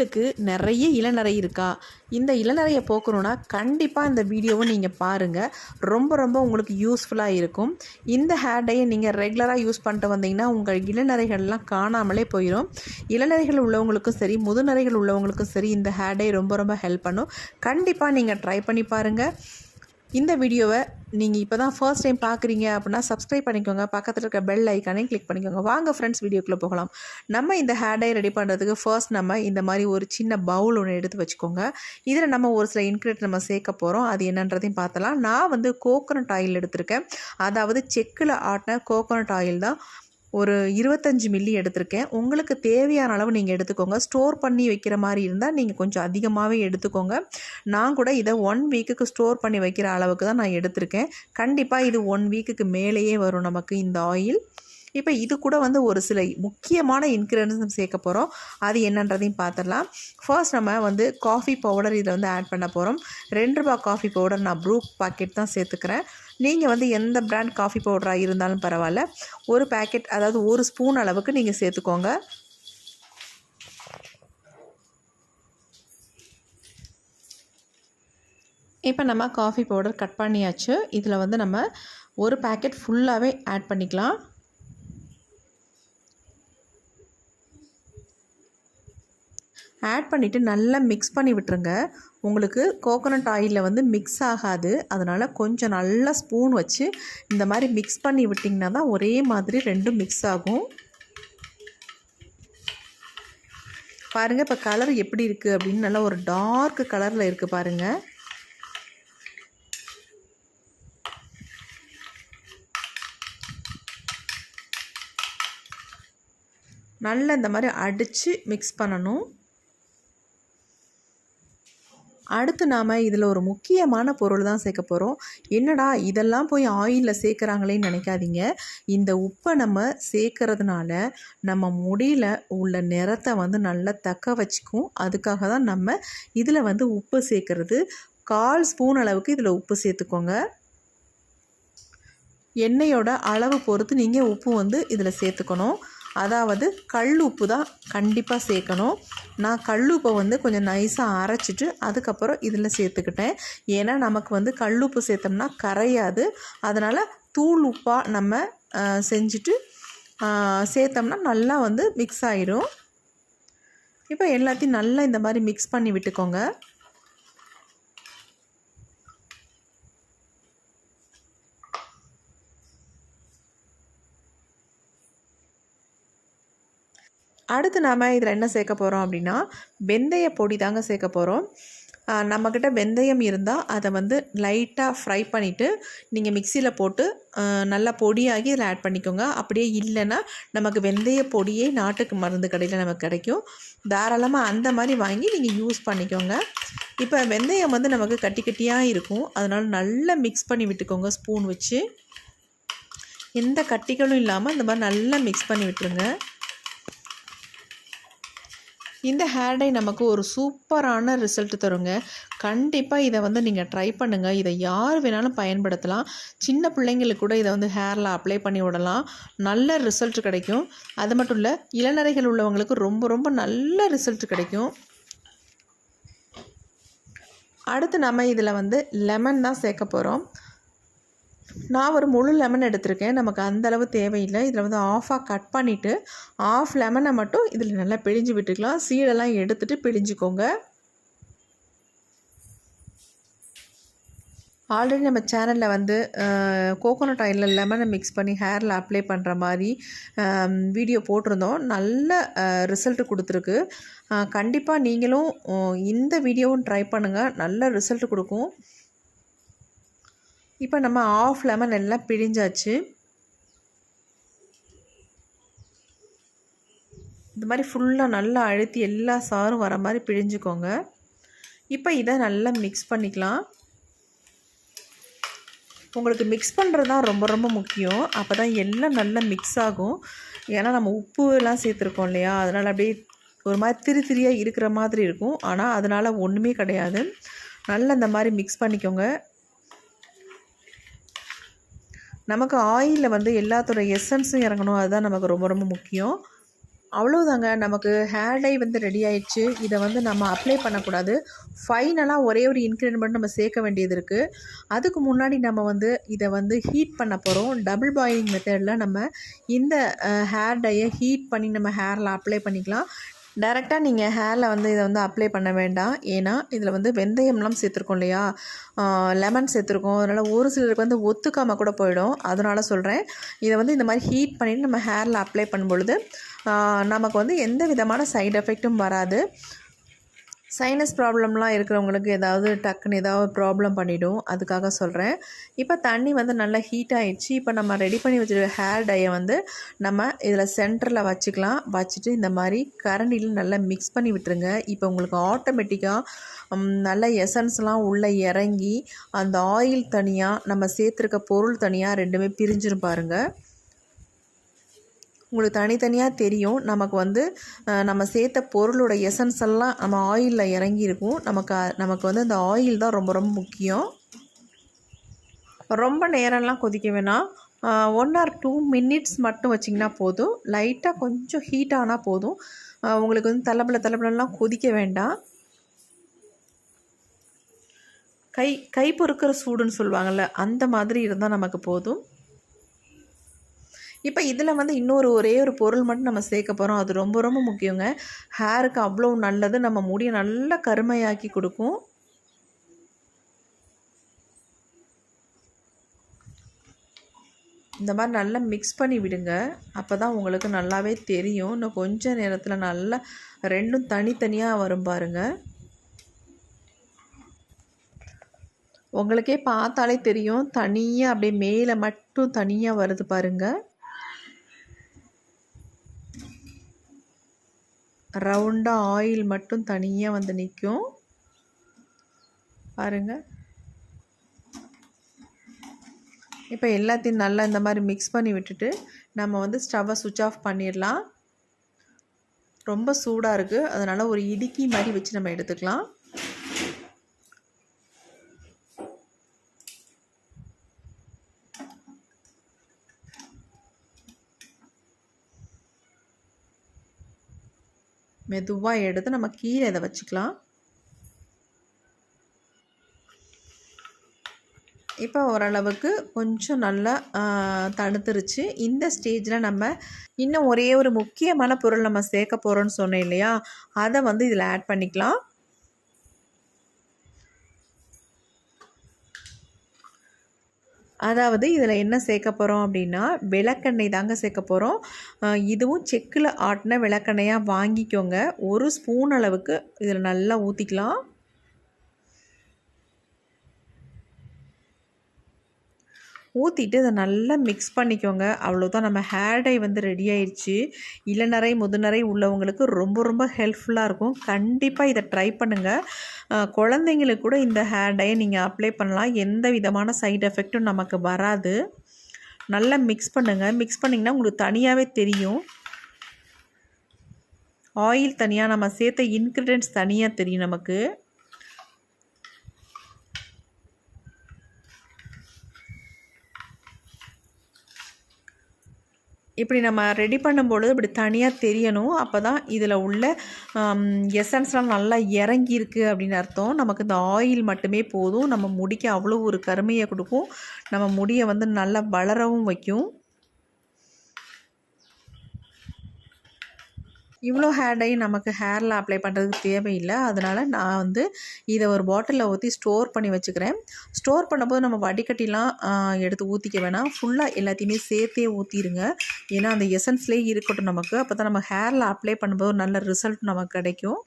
உங்களுக்கு நிறைய இளநரை இருக்கா? இந்த இளநரையை போக்கணும்னா கண்டிப்பாக இந்த வீடியோவை நீங்கள் பாருங்கள். ரொம்ப உங்களுக்கு யூஸ்ஃபுல்லாக இருக்கும். இந்த ஹேர் டையை நீங்கள் ரெகுலராக யூஸ் பண்ணிட்டு வந்தீங்கன்னா உங்கள் இளநரைகள்லாம் காணாமலே போயிடும். இளநரைகள் உள்ளவங்களுக்கும் சரி, முதுநரைகள் உள்ளவங்களுக்கும் சரி இந்த ஹேர் டை ரொம்ப ஹெல்ப் பண்ணும். கண்டிப்பாக நீங்கள் ட்ரை பண்ணி பாருங்கள். இந்த வீடியோவை நீங்கள் இப்போ தான் ஃபர்ஸ்ட் டைம் பார்க்குறீங்க அப்படின்னா சப்ஸ்கிரைப் பண்ணிக்கோங்க. பக்கத்தில் இருக்க பெல் ஐக்கானே கிளிக் பண்ணிக்கோங்க. வாங்க ஃப்ரெண்ட்ஸ், வீடியோக்குள்ளே போகலாம். நம்ம இந்த ஹேர் டை ரெடி பண்ணுறதுக்கு ஃபர்ஸ்ட் நம்ம இந்த மாதிரி ஒரு சின்ன பவுல் ஒன்று எடுத்து வச்சுக்கோங்க. இதில் நம்ம ஒரு சில இன்க்ரீடியன்ட் நம்ம சேர்க்க போகிறோம். அது என்னன்றதையும் பார்த்தலாம். நான் வந்து கோகோனட் ஆயில் எடுத்திருக்கேன். அதாவது செக்கில் ஆட்டின கோகோனட் ஆயில் தான். ஒரு 25 மில்லி எடுத்திருக்கேன். உங்களுக்கு தேவையான அளவு நீங்கள் எடுத்துக்கோங்க. ஸ்டோர் பண்ணி வைக்கிற மாதிரி இருந்தால் நீங்கள் கொஞ்சம் அதிகமாகவே எடுத்துக்கோங்க. நான் கூட இதை 1 வீக்குக்கு ஸ்டோர் பண்ணி வைக்கிற அளவுக்கு தான் நான் எடுத்திருக்கேன். கண்டிப்பாக இது 1 வீக்குக்கு மேலேயே வரும் நமக்கு இந்த ஆயில். இப்போ இது கூட வந்து ஒரு சில முக்கியமான இன்க்ரீடியன்ட்ஸ் சேர்க்க போகிறோம். அது என்னன்றதையும் பார்த்துடலாம். ஃபர்ஸ்ட் நம்ம வந்து காஃபி பவுடர் இதில் வந்து ஆட் பண்ண போகிறோம். 2 ரூபாய் காஃபி பவுடர் நான் ப்ரூ பாக்கெட் தான் சேர்த்துக்கிறேன். நீங்கள் வந்து எந்த பிராண்ட் காஃபி பவுடராக இருந்தாலும் பரவாயில்ல, ஒரு பேக்கெட், அதாவது 1 ஸ்பூன் அளவுக்கு நீங்கள் சேர்த்துக்கோங்க. இப்போ நம்ம காஃபி பவுடர் கட் பண்ணியாச்சு. இதில் வந்து நம்ம ஒரு பேக்கெட் ஃபுல்லாகவே ஆட் பண்ணிக்கலாம். ஆட் பண்ணிவிட்டு நல்லா மிக்ஸ் பண்ணி விட்டுருங்க. உங்களுக்கு கோகோனட் ஆயிலில் வந்து மிக்ஸ் ஆகாது. அதனால் கொஞ்சம் நல்லா ஸ்பூன் வச்சு இந்த மாதிரி மிக்ஸ் பண்ணி விட்டிங்கன்னா தான் ஒரே மாதிரி ரெண்டும் மிக்ஸ் ஆகும். பாருங்கள், இப்போ கலர் எப்படி இருக்குது அப்படின்னு நல்லா ஒரு டார்க் கலரில் இருக்குது பாருங்கள். நல்லா இந்த மாதிரி அடித்து மிக்ஸ் பண்ணணும். அடுத்து நாம் இதில் ஒரு முக்கியமான பொருள் தான் சேர்க்க போகிறோம். என்னடா இதெல்லாம் போய் ஆயிலில் சேர்க்குறாங்களேன்னு நினைக்காதீங்க. இந்த உப்பை நம்ம சேர்க்கறதுனால நம்ம முடியில் உள்ள நிறத்தை வந்து நல்லா தக்க வச்சுக்கும். அதுக்காக தான் நம்ம இதில் வந்து உப்பு சேர்க்குறது. 1/4 ஸ்பூன் அளவுக்கு இதில் உப்பு சேர்த்துக்கோங்க. எண்ணெயோட அளவு பொறுத்து நீங்கள் உப்பு வந்து இதில் சேர்த்துக்கணும். அதாவது கல் உப்பு தான் கண்டிப்பாக சேர்க்கணும். நான் கல் உப்பை வந்து கொஞ்சம் நைஸாக அரைச்சிட்டு அதுக்கப்புறம் இதில் சேர்த்துக்கிட்டேன். ஏன்னா நமக்கு வந்து கல் உப்பு சேர்த்தோம்னா கரையாது. அதனால் தூள் உப்பாக நம்ம செஞ்சுட்டு சேர்த்தோம்னா நல்லா வந்து மிக்ஸ் ஆகிடும். இப்போ எல்லாத்தையும் நல்லா இந்த மாதிரி மிக்ஸ் பண்ணி விட்டுக்கோங்க. அடுத்து நாம் இதில் என்ன சேர்க்க போகிறோம் அப்படின்னா வெந்தய பொடி தாங்க சேர்க்க போகிறோம். நம்மக்கிட்ட வெந்தயம் இருந்தால் அதை வந்து லைட்டாக ஃப்ரை பண்ணிவிட்டு நீங்கள் மிக்சியில் போட்டு நல்லா பொடியாகி இதில் ஆட் பண்ணிக்கோங்க. அப்படியே இல்லைன்னா நமக்கு வெந்தய பொடியே நாட்டுக்கு மருந்து கடையில் நமக்கு கிடைக்கும். தாராளமாக அந்த மாதிரி வாங்கி நீங்கள் யூஸ் பண்ணிக்கோங்க. இப்போ வெந்தயம் வந்து நமக்கு கட்டி கட்டியாக இருக்கும். அதனால் நல்லா மிக்ஸ் பண்ணி விட்டுக்கோங்க ஸ்பூன் வச்சு. எந்த கட்டிகளும் இல்லாமல் இந்த மாதிரி நல்லா மிக்ஸ் பண்ணி விட்டுருங்க. இந்த ஹேர் டை நமக்கு ஒரு சூப்பரான ரிசல்ட் தருங்க. கண்டிப்பாக இதை வந்து நீங்கள் ட்ரை பண்ணுங்கள். இதை யார் வேணாலும் பயன்படுத்தலாம். சின்ன பிள்ளைங்களுக்கு கூட இதை வந்து ஹேரில் அப்ளை பண்ணி விடலாம். நல்ல ரிசல்ட் கிடைக்கும். அது மட்டும் இல்லை, இளநரைகள் உள்ளவங்களுக்கு ரொம்ப நல்ல ரிசல்ட் கிடைக்கும். அடுத்து நம்ம இதில் வந்து லெமன் தான் சேர்க்க போகிறோம். நான் ஒரு முழு லெமன் எடுத்திருக்கேன். நமக்கு அந்தளவு தேவையில்லை. இதில் வந்து ஆஃபாக கட் பண்ணிவிட்டு 1/2 லெமனை மட்டும் இதில் நல்லா பிழிஞ்சு விட்டுக்கலாம். சீடெல்லாம் எடுத்துகிட்டு பிழிஞ்சிக்கோங்க. ஆல்ரெடி நம்ம சேனலில் வந்து கோகோனட் ஆயிலில் லெமனை மிக்ஸ் பண்ணி ஹேரில் அப்ளை பண்ணுற மாதிரி வீடியோ போட்டிருந்தோம். நல்ல ரிசல்ட் கொடுத்துருக்கு. கண்டிப்பாக நீங்களும் இந்த வீடியோவும் ட்ரை பண்ணுங்கள். நல்ல ரிசல்ட் கொடுக்கும். இப்போ நம்ம 1/2 லெமன் எல்லாம் பிழிஞ்சாச்சு. இந்த மாதிரி ஃபுல்லாக நல்லா அழுத்தி எல்லா சாரும் வர மாதிரி பிழிஞ்சுக்கோங்க. இப்போ இதை நல்லா மிக்ஸ் பண்ணிக்கலாம். உங்களுக்கு மிக்ஸ் பண்ணுறது தான் ரொம்ப முக்கியம். அப்போ தான் எல்லாம் நல்லா மிக்ஸ் ஆகும். ஏன்னா நம்ம உப்பு எல்லாம் சேர்த்துருக்கோம் இல்லையா, அதனால் அப்படியே ஒரு மாதிரி திரியாக இருக்கிற மாதிரி இருக்கும். ஆனால் அதனால் ஒன்றுமே கிடையாது. நல்லா இந்த மாதிரி மிக்ஸ் பண்ணிக்கோங்க. நமக்கு ஆயிலில் வந்து எல்லாத்தோட எசன்ஸும் இறங்கணும். அதுதான் நமக்கு ரொம்ப முக்கியம். அவ்வளோதாங்க, நமக்கு ஹேர் டை வந்து ரெடி ஆயிடுச்சு. இதை வந்து நம்ம அப்ளை பண்ணக்கூடாது. ஃபைனலாக ஒரே ஒரு இன்க்ரீடியன்ட் மட்டும் நம்ம சேர்க்க வேண்டியது இருக்குது. அதுக்கு முன்னாடி நம்ம வந்து இதை வந்து ஹீட் பண்ண போகிறோம். டபுள் பாயிலிங் மெத்தடில் நம்ம இந்த ஹேர் டையை ஹீட் பண்ணி நம்ம ஹேரில் அப்ளை பண்ணிக்கலாம். டைரெக்டாக நீங்கள் ஹேரில் வந்து இதை வந்து அப்ளை பண்ண வேண்டாம். ஏன்னா இதில் வந்து வெந்தயம்லாம் சேர்த்துருக்கோம் இல்லையா, லெமன் சேர்த்துருக்கோம். அதனால் ஒரு சிலருக்கு வந்து ஒத்துக்காமல் கூட போயிடும். அதனால் சொல்கிறேன், இதை வந்து இந்த மாதிரி ஹீட் பண்ணிவிட்டு நம்ம ஹேரில் அப்ளை பண்ணும்பொழுது நமக்கு வந்து எந்த விதமான சைடு எஃபெக்ட்டும் வராது. சைனஸ் ப்ராப்ளம்லாம் இருக்கிறவங்களுக்கு ஏதாவது டக்குன்னு ஏதாவது ப்ராப்ளம் பண்ணிவிடும். அதுக்காக சொல்கிறேன். இப்போ தண்ணி வந்து நல்லா ஹீட் ஆகிடுச்சு. இப்போ நம்ம ரெடி பண்ணி வச்சுருக்க ஹேர் டையை வந்து நம்ம இதில் சென்டரில் வச்சுக்கலாம். வச்சுட்டு இந்த மாதிரி கரண்டியில் நல்லா மிக்ஸ் பண்ணி விட்டுருங்க. இப்போ உங்களுக்கு ஆட்டோமேட்டிக்காக நல்ல எசன்ஸ்லாம் உள்ளே இறங்கி அந்த ஆயில் தனியாக நம்ம சேர்த்துருக்க பொருள் தனியாக ரெண்டுமே பிரிஞ்சிரும் பாருங்கள். உங்களுக்கு தனித்தனியாக தெரியும். நமக்கு வந்து நம்ம சேர்த்த பொருளோட எசன்ஸ் எல்லாம் நம்ம ஆயிலில் இறங்கியிருக்கும். நமக்கு வந்து அந்த ஆயில் தான் ரொம்ப ரொம்ப முக்கியம். ரொம்ப நேரம்லாம் கொதிக்க வேணாம். 1 or 2 minutes மட்டும் வச்சிங்கன்னா போதும். லைட்டாக கொஞ்சம் ஹீட் ஆனால் போதும். உங்களுக்கு வந்து தளபலலாம் கொதிக்க வேண்டாம். கை பொறுக்கிற சூடுன்னு சொல்லுவாங்கள்ல, அந்த மாதிரி இருந்தால் நமக்கு போதும். இப்போ இதில் வந்து ஒரே ஒரு பொருள் மட்டும் நம்ம சேர்க்க போகிறோம். அது ரொம்ப ரொம்ப முக்கியங்க. ஹேருக்கு அவ்வளோ நல்லது. நம்ம முடியை நல்லா கருமையாக்கி கொடுக்கும். இந்த மாதிரி நல்லா மிக்ஸ் பண்ணி விடுங்க. அப்போ தான் உங்களுக்கு நல்லாவே தெரியும். இன்னும் கொஞ்சம் நேரத்தில் நல்லா ரெண்டும் தனித்தனியாக வரும் பாருங்கள். உங்களுக்கே பார்த்தாலே தெரியும். தனியாக அப்படியே மேலே மட்டும் தனியாக வருது பாருங்கள். ரவுண்டாக ஆயில் மட்டும் தனியாக வந்து நிற்கும் பாருங்கள். இப்போ எல்லாத்தையும் நல்லா இந்த மாதிரி மிக்ஸ் பண்ணி விட்டுட்டு நம்ம வந்து ஸ்டவ்வை சுவிட்ச் ஆஃப் பண்ணிடலாம். ரொம்ப சூடாக இருக்குது, அதனால் ஒரு இடுக்கி மாதிரி வச்சு நம்ம எடுத்துக்கலாம். மெதுவாக எடுத்து நம்ம கீழே இதை வச்சுக்கலாம். இப்போ ஓரளவுக்கு கொஞ்சம் நல்லா தணுத்துருச்சு. இந்த ஸ்டேஜில் நம்ம இன்னும் ஒரே ஒரு முக்கியமான பொருள் நம்ம சேர்க்க போகிறோன்னு சொன்னேன் இல்லையா, அதை வந்து இதில் ஆட் பண்ணிக்கலாம். அதாவது இதில் என்ன சேர்க்க போகிறோம் அப்படின்னா, விளக்கெண்ணெய் தாங்க சேர்க்க போகிறோம். இதுவும் செக்கில் ஆட்டின விளக்கெண்ணெயாக வாங்கிக்கோங்க. 1 ஸ்பூன் அளவுக்கு இதில் நல்லா ஊற்றிக்கலாம். ஊற்றிட்டு அதை நல்லா மிக்ஸ் பண்ணிக்கோங்க. அவ்வளோதான், நம்ம ஹேர் டை வந்து ரெடி ஆயிடுச்சு. இளநரை முதுநரை உள்ளவங்களுக்கு ரொம்ப ரொம்ப ஹெல்ப்ஃபுல்லாக இருக்கும். கண்டிப்பாக இதை ட்ரை பண்ணுங்கள். குழந்தைங்களுக்கு கூட இந்த ஹேர் டையை நீங்கள் அப்ளை பண்ணலாம். எந்த விதமான சைடு எஃபெக்ட்டும் நமக்கு வராது. நல்லா மிக்ஸ் பண்ணுங்கள். மிக்ஸ் பண்ணிங்கன்னா உங்களுக்கு தனியாகவே தெரியும். ஆயில் தனியாக, நம்ம சேர்த்த இன்க்ரீடியன்ட்ஸ் தனியாக தெரியும் நமக்கு. இப்படி நம்ம ரெடி பண்ணும்பொழுது இப்படி தனியாக தெரியணும். அப்போ தான் இதில் உள்ள எசன்ஸ்லாம் நல்லா இறங்கியிருக்கு அப்படின்னு அர்த்தம். நமக்கு இந்த ஆயில் மட்டுமே போதும். நம்ம முடிக்கு அவ்வளோ ஒரு கருமையை கொடுக்கும். நம்ம முடியை வந்து நல்லா வளரவும் வைக்கும். இவ்வளோ ஹேர் டை நமக்கு ஹேரில் அப்ளை பண்ணுறதுக்கு தேவையில்லை. அதனால் நான் வந்து இதை ஒரு பாட்டிலில் ஊற்றி ஸ்டோர் பண்ணி வச்சுக்கிறேன். ஸ்டோர் பண்ணும்போது நம்ம வடிகட்டிலாம் எடுத்து ஊற்றிக்க வேணாம். ஃபுல்லாக எல்லாத்தையுமே சேர்த்தே ஊற்றிடுங்க. ஏன்னா அந்த எசன்ஸ்லேயே இருக்கட்டும் நமக்கு. அப்போ தான் நம்ம ஹேரில் அப்ளை பண்ணும்போது நல்ல ரிசல்ட் நமக்கு கிடைக்கும்.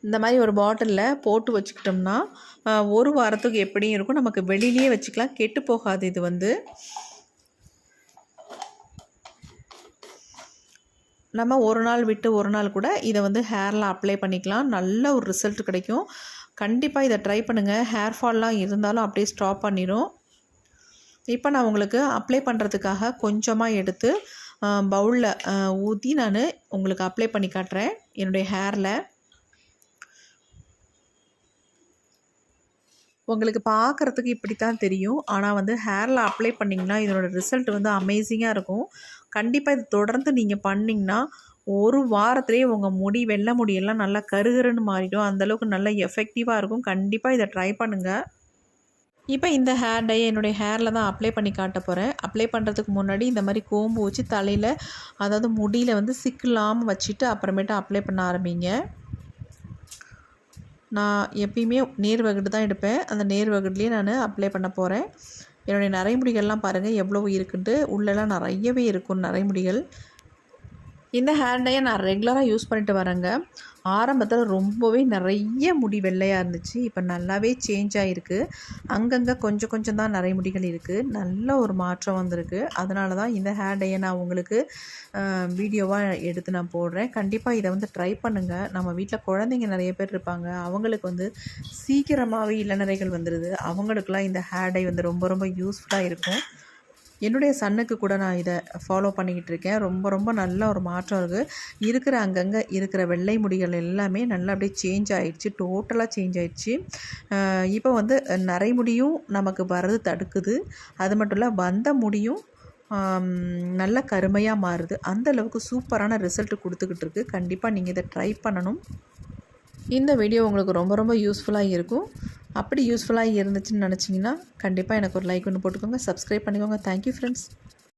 இந்த மாதிரி ஒரு பாட்டிலில் போட்டு வச்சுக்கிட்டோம்னா 1 வாரத்துக்கு எப்படியும் இருக்கும். நமக்கு வெளியிலேயே வச்சுக்கலாம், கெட்டு போகாது. இது வந்து நம்ம ஒரு நாள் விட்டு ஒரு நாள் கூட இதை வந்து ஹேரில் அப்ளை பண்ணிக்கலாம். நல்ல ஒரு ரிசல்ட் கிடைக்கும். கண்டிப்பாக இதை ட்ரை பண்ணுங்கள். ஹேர் ஃபால்லாம் இருந்தாலும் அப்படியே ஸ்டாப் பண்ணிடும். இப்போ நான் உங்களுக்கு அப்ளை பண்ணுறதுக்காக கொஞ்சமாக எடுத்து பவுலில் ஊற்றி நான் உங்களுக்கு அப்ளை பண்ணி காட்டுறேன் என்னுடைய ஹேரில். உங்களுக்கு பார்க்குறதுக்கு இப்படி தான் தெரியும். ஆனால் வந்து ஹேரில் அப்ளை பண்ணிங்கன்னா இதனோட ரிசல்ட் வந்து அமேசிங்காக இருக்கும். கண்டிப்பாக இது தொடர்ந்து நீங்கள் பண்ணிங்கன்னா ஒரு வாரத்திலேயே உங்கள் முடி வெள்ளை முடியெல்லாம் நல்லா கருகருன்னு மாறிடும். அந்தளவுக்கு நல்லா எஃபெக்டிவாக இருக்கும். கண்டிப்பாக இதை ட்ரை பண்ணுங்கள். இப்போ இந்த ஹேர் டையை என்னுடைய ஹேரில் தான் அப்ளை பண்ணி காட்ட போகிறேன். அப்ளை பண்ணுறதுக்கு முன்னாடி இந்த மாதிரி கோம்பு வச்சு தலையில், அதாவது முடியில் வந்து சிக்கில்லாமல் வச்சுட்டு அப்புறமேட்டு அப்ளை பண்ண ஆரம்பிங்க. நான் எப்பயுமே நேர் வகுடு தான் எடுப்பேன். அந்த நேர் வகுடுலேயே நான் அப்ளை பண்ண போகிறேன். என்னுடைய நரைமுடிகள்லாம் பாருங்கள் எவ்வளோ இருக்குன்ட்டு. உள்ளெல்லாம் நிறையவே இருக்கும் நரைமுடிகள். இந்த ஹேர் டையை நான் ரெகுலராக யூஸ் பண்ணிட்டு வரேங்க. ஆரம்பத்தில் ரொம்பவே நிறைய முடி வெள்ளையாக இருந்துச்சு. இப்போ நல்லாவே சேஞ்ச் ஆகிருக்கு. அங்கங்கே கொஞ்சம் கொஞ்சம் தான் நரைமுடிகள் இருக்குது. நல்ல ஒரு மாற்றம் வந்திருக்கு. அதனால தான் இந்த ஹேர் டையை நான் உங்களுக்கு வீடியோவாக எடுத்து நான் போடுறேன். கண்டிப்பாக இதை வந்து ட்ரை பண்ணுங்கள். நம்ம வீட்டில் குழந்தைங்க நிறைய பேர் இருப்பாங்க. அவங்களுக்கு வந்து சீக்கிரமாகவே இளநரைகள் வந்துடுது. அவங்களுக்கெல்லாம் இந்த ஹேர் டை வந்து ரொம்ப ரொம்ப யூஸ்ஃபுல்லாக இருக்கும். என்னுடைய சன்னுக்கு கூட நான் இதை ஃபாலோ பண்ணிக்கிட்டு இருக்கேன். ரொம்ப ரொம்ப நல்ல ஒரு மாற்றம் இருக்கிற அங்கங்கே இருக்கிற வெள்ளை முடிகள் எல்லாமே நல்லா அப்படியே சேஞ்ச் ஆகிடுச்சு. டோட்டலாக சேஞ்ச் ஆகிடுச்சு. இப்போ வந்து நரைமுடியும் நமக்கு வர்றது தடுக்குது. அது மட்டும் இல்லை, வந்த முடியும் நல்ல கருமையாக மாறுது. அந்தளவுக்கு சூப்பரான ரிசல்ட் கொடுத்துக்கிட்டு இருக்குது. கண்டிப்பாக நீங்கள் இதை ட்ரை பண்ணணும். இந்த வீடியோ உங்களுக்கு ரொம்ப ரொம்ப யூஸ்ஃபுல்லாக இருக்கும். அப்படி யூஸ்ஃபுல்லாக இருந்துச்சுன்னு நினச்சிங்கன்னா கண்டிப்பாக எனக்கு ஒரு லைக் ஒன்று போட்டுக்கோங்க. சப்ஸ்கிரைப் பண்ணிக்கோங்க. Thank you friends.